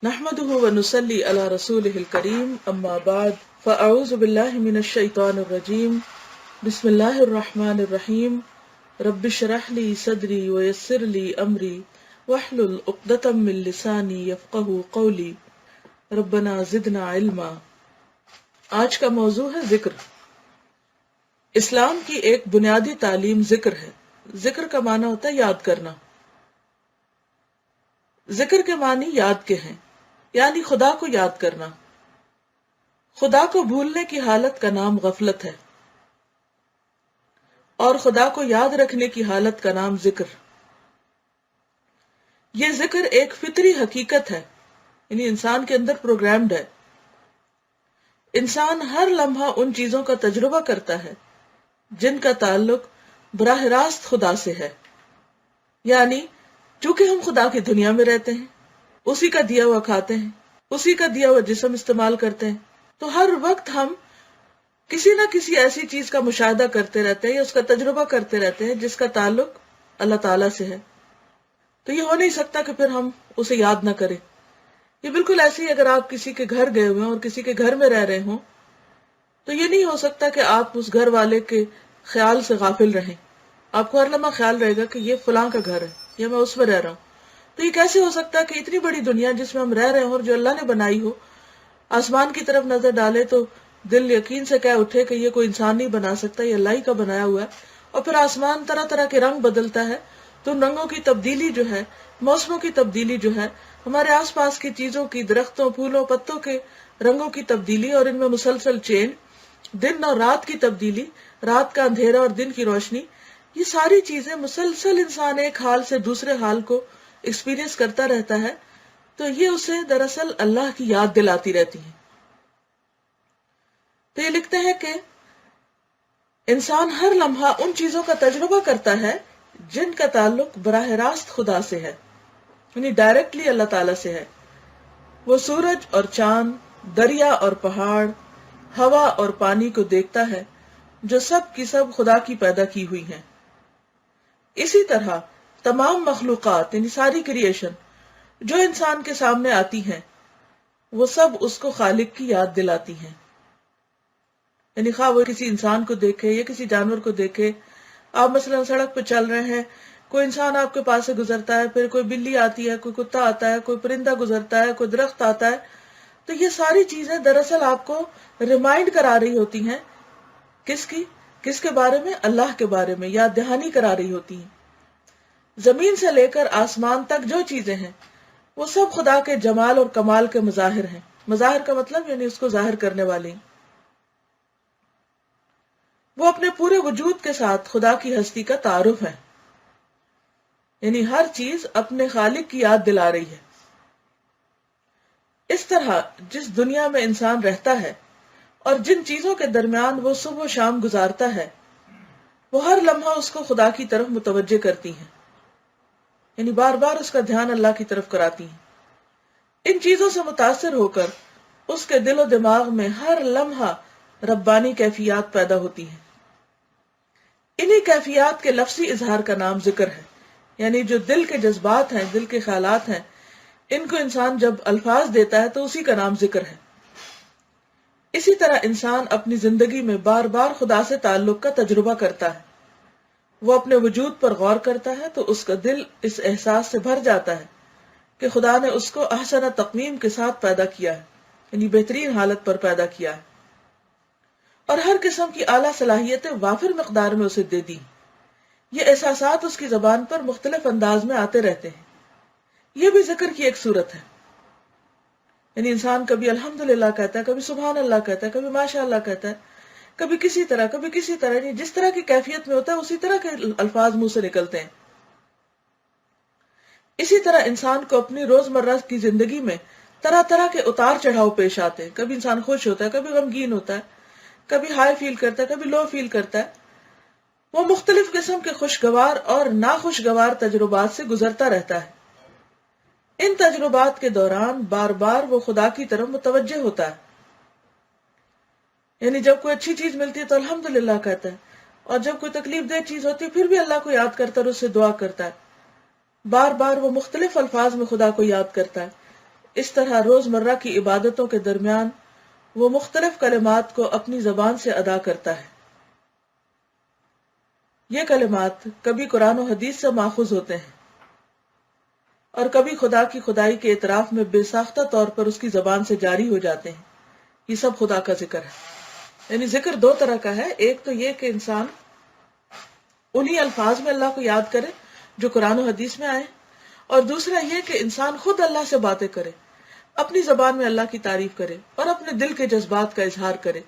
نحمده ونصلي على رسوله الكريم اما بعد فاعوذ بالله من الشيطان الرجيم بسم الله الرحمن الرحيم رب اشرح لي صدري ويسر لي امري واحلل عقدة من لساني يفقهوا قولي ربنا زدنا علما۔ آج کا موضوع ہے ذکر۔ اسلام کی ایک بنیادی تعلیم ذکر ہے۔ ذکر کا معنی ہوتا ہے یاد کرنا۔ ذکر کے معنی یاد کے ہیں، یعنی خدا کو یاد کرنا۔ خدا کو بھولنے کی حالت کا نام غفلت ہے اور خدا کو یاد رکھنے کی حالت کا نام ذکر۔ یہ ذکر ایک فطری حقیقت ہے، یعنی انسان کے اندر پروگرامڈ ہے۔ انسان ہر لمحہ ان چیزوں کا تجربہ کرتا ہے جن کا تعلق براہ راست خدا سے ہے، یعنی چونکہ ہم خدا کی دنیا میں رہتے ہیں، اسی کا دیا ہوا کھاتے ہیں، اسی کا دیا ہوا جسم استعمال کرتے ہیں، تو ہر وقت ہم کسی نہ کسی ایسی چیز کا مشاہدہ کرتے رہتے ہیں یا اس کا تجربہ کرتے رہتے ہیں جس کا تعلق اللہ تعالیٰ سے ہے۔ تو یہ ہو نہیں سکتا کہ پھر ہم اسے یاد نہ کریں۔ یہ بالکل ایسے ہی اگر آپ کسی کے گھر گئے ہوئے ہیں اور کسی کے گھر میں رہ رہے ہوں تو یہ نہیں ہو سکتا کہ آپ اس گھر والے کے خیال سے غافل رہیں۔ آپ کو ہر لمحہ خیال رہے گا کہ یہ فلاں کا گھر ہے یا میں اس میں رہ رہا ہوں۔ تو یہ کیسے ہو سکتا ہے کہ اتنی بڑی دنیا جس میں ہم رہ رہے ہیں اور جو اللہ نے بنائی ہو، آسمان کی طرف نظر ڈالے تو دل یقین سے کہہ اٹھے کہ یہ کوئی انسان نہیں بنا سکتا، یہ اللہ ہی کا بنایا ہوا ہے۔ اور پھر آسمان طرح طرح کے رنگ بدلتا ہے، تو ان رنگوں کی تبدیلی جو ہے، موسموں کی تبدیلی جو ہے، ہمارے آس پاس کی چیزوں کی، درختوں، پھولوں، پتوں کے رنگوں کی تبدیلی، اور ان میں مسلسل چینج، دن اور رات کی تبدیلی، رات کا اندھیرا اور دن کی روشنی، یہ ساری چیزیں مسلسل انسان ایک حال سے دوسرے حال کو ایکسپیرینس کرتا رہتا ہے، تو یہ اسے دراصل اللہ کی یاد دلاتی رہتی ہے۔ تو یہ لکھتے ہیں کہ انسان ہر لمحہ ان چیزوں کا تجربہ کرتا ہے جن کا تعلق براہ راست خدا سے ہے، یعنی ڈائریکٹلی اللہ تعالیٰ سے ہے۔ وہ سورج اور چاند، دریا اور پہاڑ، ہوا اور پانی کو دیکھتا ہے جو سب کی سب خدا کی پیدا کی ہوئی ہیں۔ اسی طرح تمام مخلوقات، یعنی ساری کریشن جو انسان کے سامنے آتی ہیں، وہ سب اس کو خالق کی یاد دلاتی ہیں۔ یعنی خواہ وہ کسی انسان کو دیکھے یا کسی جانور کو دیکھے، آپ مثلا سڑک پہ چل رہے ہیں، کوئی انسان آپ کے پاس سے گزرتا ہے، پھر کوئی بلی آتی ہے، کوئی کتا آتا ہے، کوئی پرندہ گزرتا ہے، کوئی درخت آتا ہے، تو یہ ساری چیزیں دراصل آپ کو ریمائنڈ کرا رہی ہوتی ہیں کس کے بارے میں؟ اللہ کے بارے میں، یاد دہانی کرا رہی ہوتی ہیں۔ زمین سے لے کر آسمان تک جو چیزیں ہیں وہ سب خدا کے جمال اور کمال کے مظاہر ہیں۔ مظاہر کا مطلب یعنی اس کو ظاہر کرنے والی، وہ اپنے پورے وجود کے ساتھ خدا کی ہستی کا تعارف ہے، یعنی ہر چیز اپنے خالق کی یاد دلا رہی ہے۔ اس طرح جس دنیا میں انسان رہتا ہے اور جن چیزوں کے درمیان وہ صبح و شام گزارتا ہے، وہ ہر لمحہ اس کو خدا کی طرف متوجہ کرتی ہیں، یعنی بار بار اس کا دھیان اللہ کی طرف کراتی ہیں۔ ان چیزوں سے متاثر ہو کر اس کے دل و دماغ میں ہر لمحہ ربانی کیفیات پیدا ہوتی ہیں۔ انہی کیفیات کے لفظی اظہار کا نام ذکر ہے، یعنی جو دل کے جذبات ہیں، دل کے خیالات ہیں، ان کو انسان جب الفاظ دیتا ہے تو اسی کا نام ذکر ہے۔ اسی طرح انسان اپنی زندگی میں بار بار خدا سے تعلق کا تجربہ کرتا ہے۔ وہ اپنے وجود پر غور کرتا ہے تو اس کا دل اس احساس سے بھر جاتا ہے کہ خدا نے اس کو احسن تقویم کے ساتھ پیدا کیا ہے، یعنی بہترین حالت پر پیدا کیا ہے، اور ہر قسم کی اعلیٰ صلاحیتیں وافر مقدار میں اسے دے دی۔ یہ احساسات اس کی زبان پر مختلف انداز میں آتے رہتے ہیں۔ یہ بھی ذکر کی ایک صورت ہے، یعنی انسان کبھی الحمدللہ کہتا ہے، کبھی سبحان اللہ کہتا ہے، کبھی ماشاء اللہ کہتا ہے، کبھی کسی طرح، یعنی جس طرح کی کیفیت میں ہوتا ہے اسی طرح کے الفاظ منہ سے نکلتے ہیں۔ اسی طرح انسان کو اپنی روزمرہ کی زندگی میں طرح طرح کے اتار چڑھاؤ پیش آتے ہیں۔ کبھی انسان خوش ہوتا ہے، کبھی غمگین ہوتا ہے، کبھی ہائی فیل کرتا ہے، کبھی لو فیل کرتا ہے۔ وہ مختلف قسم کے خوشگوار اور ناخوشگوار تجربات سے گزرتا رہتا ہے۔ ان تجربات کے دوران بار بار وہ خدا کی طرف متوجہ ہوتا ہے، یعنی جب کوئی اچھی چیز ملتی ہے تو الحمدللہ کہتا ہے، اور جب کوئی تکلیف دہ چیز ہوتی ہے پھر بھی اللہ کو یاد کرتا ہے اور اس سے دعا کرتا ہے۔ بار بار وہ مختلف الفاظ میں خدا کو یاد کرتا ہے۔ اس طرح روزمرہ کی عبادتوں کے درمیان وہ مختلف کلمات کو اپنی زبان سے ادا کرتا ہے. یہ کلمات کبھی قرآن و حدیث سے ماخوذ ہوتے ہیں اور کبھی خدا کی خدائی کے اعتراف میں بے ساختہ طور پر اس کی زبان سے جاری ہو جاتے ہیں. یہ سب خدا کا ذکر ہے. یعنی ذکر دو طرح کا ہے. ایک تو یہ کہ انسان انہی الفاظ میں اللہ کو یاد کرے جو قرآن و حدیث میں آئے، اور دوسرا یہ کہ انسان خود اللہ سے باتیں کرے، اپنی زبان میں اللہ کی تعریف کرے اور اپنے دل کے جذبات کا اظہار کرے.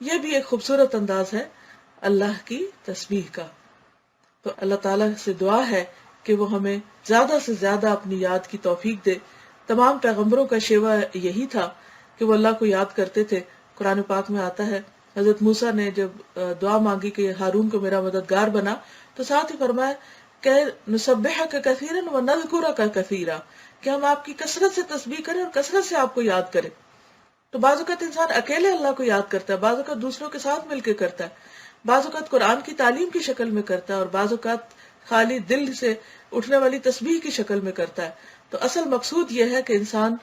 یہ بھی ایک خوبصورت انداز ہے اللہ کی تسبیح کا. تو اللہ تعالیٰ سے دعا ہے کہ وہ ہمیں زیادہ سے زیادہ اپنی یاد کی توفیق دے. تمام پیغمبروں کا شیوا یہی تھا کہ وہ اللہ کو یاد کرتے تھے. قرآن پاک میں آتا ہے حضرت موسیٰ نے جب دعا مانگی کہ ہارون کو میرا مددگار بنا، تو ساتھ ہی فرمایا کہ نسبحک کثیرا ونذکرک کثیرا، کہ ہم آپ کی کثرت سے تسبیح کریں اور کثرت سے آپ کو یاد کریں. تو بعض اوقات انسان اکیلے اللہ کو یاد کرتا ہے، بعض اوقات دوسروں کے ساتھ مل کے کرتا ہے، بعض اوقات قرآن کی تعلیم کی شکل میں کرتا ہے، اور بعض اوقات خالی دل سے اٹھنے والی تسبیح کی شکل میں کرتا ہے. تو اصل مقصود یہ ہے کہ انسان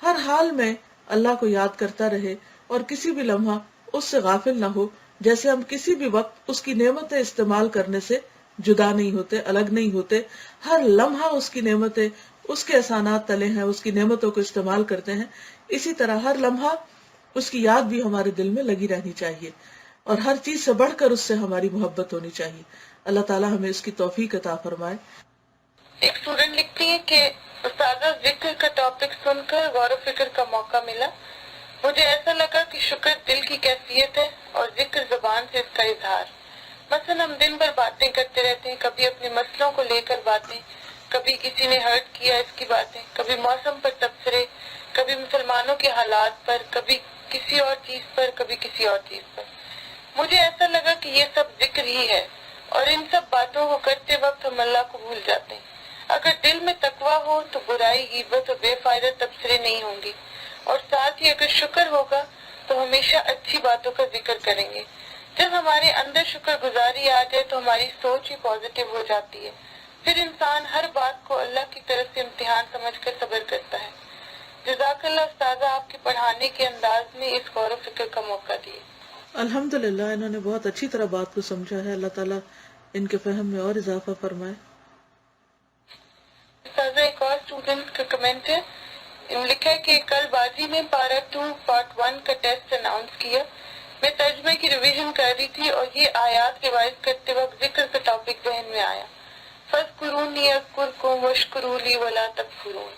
ہر حال میں اللہ کو یاد کرتا رہے اور کسی بھی لمحہ اس سے غافل نہ ہو. جیسے ہم کسی بھی وقت اس کی نعمتیں استعمال کرنے سے جدا نہیں ہوتے، الگ نہیں ہوتے، ہر لمحہ اس کی نعمتیں، اس کے احسانات تلے ہیں، اس کی نعمتوں کو استعمال کرتے ہیں. اسی طرح ہر لمحہ اس کی یاد بھی ہمارے دل میں لگی رہنی چاہیے، اور ہر چیز سے بڑھ کر اس سے ہماری محبت ہونی چاہیے. اللہ تعالیٰ ہمیں اس کی توفیق عطا فرمائے. ایک اسٹوڈنٹ لکھتی ہے کہ استاذہ ذکر کا ٹاپک سن کر غور و فکر کا موقع ملا. مجھے ایسا لگا کہ شکر دل کی کیفیت ہے اور ذکر زبان سے اس کا اظہار. مثلا ہم دن بھر باتیں کرتے رہتے ہیں، کبھی اپنے مسئلوں کو لے کر باتیں، کبھی کسی نے ہرٹ کیا اس کی باتیں، کبھی موسم پر تبصرے، کبھی مسلمانوں کے حالات پر، کبھی کسی اور چیز پر، کبھی کسی اور چیز پر. مجھے ایسا لگا کہ یہ سب ذکر ہی ہے، اور ان سب باتوں کو کرتے وقت ہم اللہ کو بھول جاتے ہیں. اگر دل میں تقویٰ ہو تو برائی، غیبت اور بے فائدہ تبصرے نہیں ہوں گی، اور ساتھ ہی اگر شکر ہوگا تو ہمیشہ اچھی باتوں کا ذکر کریں گے. جب ہمارے اندر شکر گزاری آ جائے تو ہماری سوچ ہی پازیٹیو ہو جاتی ہے. پھر انسان ہر بات کو اللہ کی طرف سے امتحان سمجھ کر صبر کرتا ہے. جزاک اللہ استاذہ، آپ کے پڑھانے کے انداز میں اس غور و فکر کا موقع دیے. الحمدللہ انہوں نے بہت اچھی طرح بات کو سمجھا ہے. اللہ تعالیٰ ان کے فہم میں اور اضافہ فرمائے. استاذہ ایک اور اسٹوڈنٹ کا کمنٹ ہے، انہوں نے لکھا ہے کہ کل بازی نے پارا 2 پارٹ 1 کا ٹیسٹ اناؤنس کیا. میں ترجمے کی ریویژن کر رہی تھی اور یہ آیات ریوائز کرتے وقت ذکر کا ٹاپک ذہن میں آیا. فَاذْكُرُونِي أَذْكُرْكُمْ وَاشْكُرُوا لِي وَلَا تَكْفُرُونِ.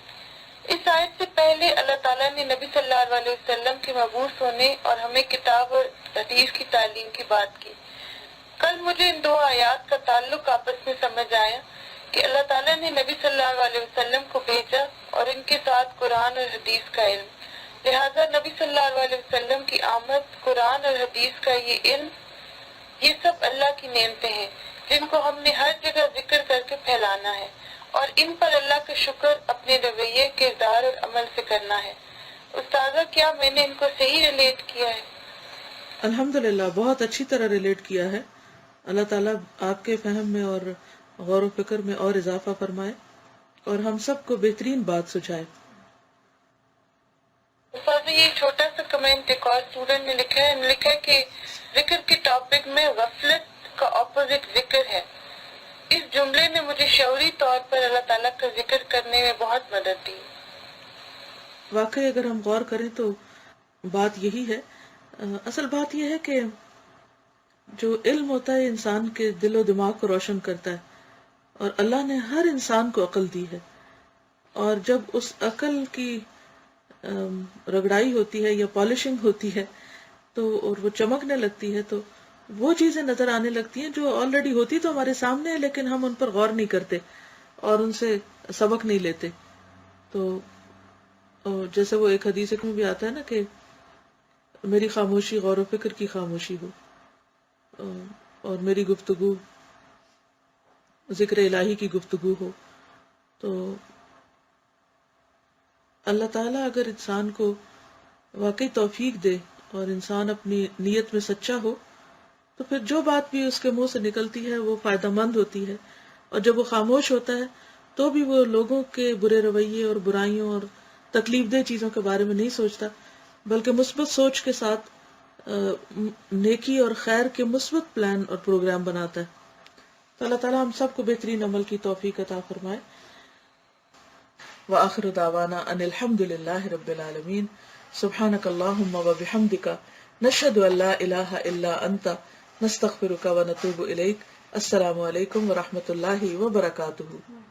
اس آیت سے پہلے اللہ تعالیٰ نے نبی صلی اللہ علیہ وسلم کے مبعوث ہونے اور ہمیں کتاب اور حدیث کی تعلیم کی بات کی. کل مجھے ان دو آیات کا تعلق آپس میں سمجھ آیا کہ اللہ تعالیٰ نے نبی صلی اللہ علیہ وسلم کو بھیجا اور ان کے ساتھ قرآن اور حدیث کا علم. لہٰذا نبی صلی اللہ علیہ وسلم کی آمد، قرآن اور حدیث کا یہ علم، یہ سب اللہ کی نعمتیں ہیں جن کو ہم نے ہر جگہ ذکر کر کے پھیلانا ہے، اور ان پر اللہ کا شکر اپنے رویے، کردار اور عمل سے کرنا ہے. استاذہ کیا میں نے ان کو صحیح ریلیٹ کیا ہے؟ الحمدللہ بہت اچھی طرح ریلیٹ کیا ہے. اللہ تعالیٰ آپ کے فہم میں اور غور و فکر میں اور اضافہ فرمائے اور ہم سب کو بہترین بات سجھائے. استاذہ یہ چھوٹا سا کمنٹ ایک اور اسٹوڈنٹ نے لکھا ہے، لکھا ہے کہ ذکر کے ٹاپک میں غفلت کا اپوزٹ ذکر ہے. اس جملے نے مجھے شعوری طور پر اللہ تعالیٰ کا ذکر کرنے میں بہت مدد دی. واقعی اگر ہم غور کریں تو بات یہی ہے. اصل بات یہ ہے کہ جو علم ہوتا ہے انسان کے دل و دماغ کو روشن کرتا ہے، اور اللہ نے ہر انسان کو عقل دی ہے، اور جب اس عقل کی رگڑائی ہوتی ہے یا پالشنگ ہوتی ہے تو اور وہ چمکنے لگتی ہے تو وہ چیزیں نظر آنے لگتی ہیں جو آلریڈی ہوتی تو ہمارے سامنے ہے، لیکن ہم ان پر غور نہیں کرتے اور ان سے سبق نہیں لیتے. تو جیسے وہ ایک حدیث میں بھی آتا ہے نا کہ میری خاموشی غور و فکر کی خاموشی ہو، اور میری گفتگو ذکر الہی کی گفتگو ہو. تو اللہ تعالیٰ اگر انسان کو واقعی توفیق دے اور انسان اپنی نیت میں سچا ہو تو پھر جو بات بھی اس کے منہ سے نکلتی ہے وہ فائدہ مند ہوتی ہے، اور جب وہ خاموش ہوتا ہے تو بھی وہ لوگوں کے برے رویے اور برائیوں اور تکلیف دہ چیزوں کے بارے میں نہیں سوچتا، بلکہ مثبت سوچ کے ساتھ نیکی اور خیر کے مثبت پلان اور پروگرام بناتا ہے. تو اللہ تعالیٰ ہم سب کو بہترین عمل کی توفیق عطا فرمائے. وآخر دعوانا ان الحمد للہ رب العالمین. سبحانک اللہم وبحمدک نشہد ان لا الہ الا انت نستغفرک ونتوب الیک. السلام علیکم ورحمۃ اللہ وبرکاتہ.